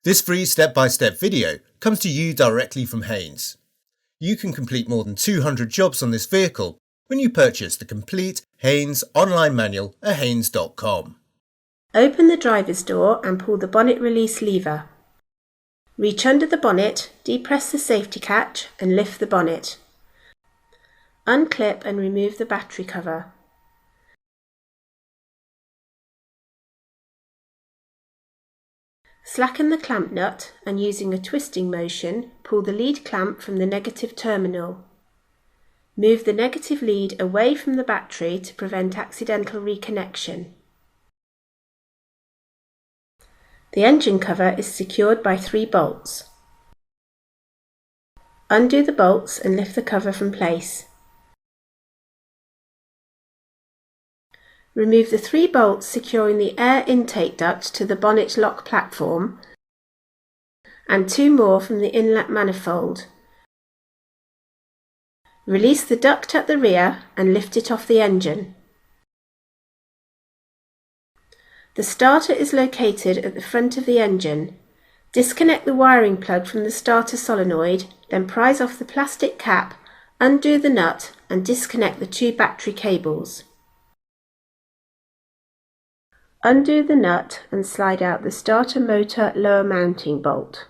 This free step-by-step video comes to you directly from Haynes. You can complete more than 200 jobs on this vehicle when you purchase the complete Haynes online manual at haynes.com. Open the driver's door and pull the bonnet release lever. Reach under the bonnet, depress the safety catch and lift the bonnet. Unclip and remove the battery cover. Slacken the clamp nut and using a twisting motion, pull the lead clamp from the negative terminal. Move the negative lead away from the battery to prevent accidental reconnection. The engine cover is secured by 3 bolts. Undo the bolts and lift the cover from place. Remove the 3 bolts securing the air intake duct to the bonnet lock platform and 2 more from the inlet manifold. Release the duct at the rear and lift it off the engine. The starter is located at the front of the engine. Disconnect the wiring plug from the starter solenoid, then prise off the plastic cap, undo the nut and disconnect the 2 battery cables. Undo the nut and slide out the starter motor lower mounting bolt.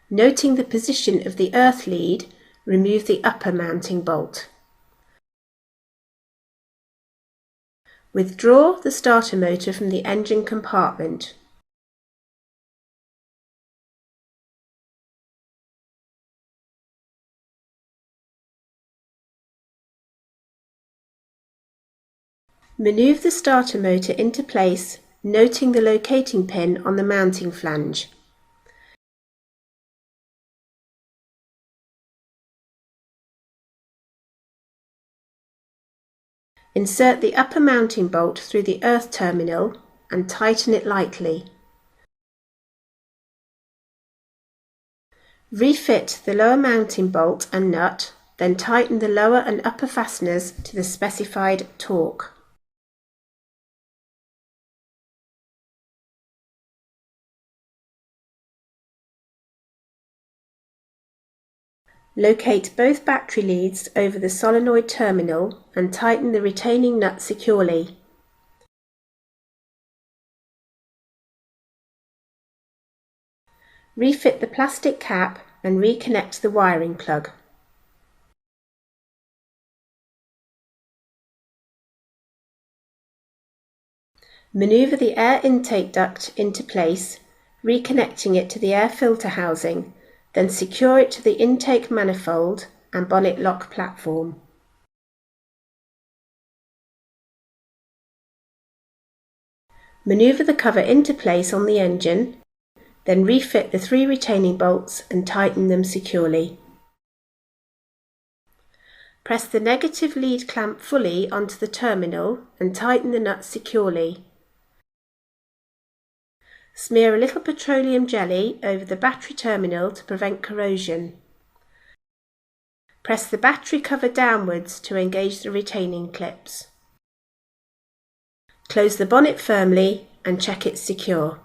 Noting the position of the earth lead, remove the upper mounting bolt. Withdraw the starter motor from the engine compartment. Manoeuvre the starter motor into place, noting the locating pin on the mounting flange. Insert the upper mounting bolt through the earth terminal and tighten it lightly. Refit the lower mounting bolt and nut, then tighten the lower and upper fasteners to the specified torque. Locate both battery leads over the solenoid terminal and tighten the retaining nut securely. Refit the plastic cap and reconnect the wiring plug. Manoeuvre the air intake duct into place, reconnecting it to the air filter housing, then secure it to the intake manifold and bonnet lock platform. Manoeuvre the cover into place on the engine, then refit the 3 retaining bolts and tighten them securely. Press the negative lead clamp fully onto the terminal and tighten the nut securely. Smear a little petroleum jelly over the battery terminal to prevent corrosion. Press the battery cover downwards to engage the retaining clips. Close the bonnet firmly and check it's secure.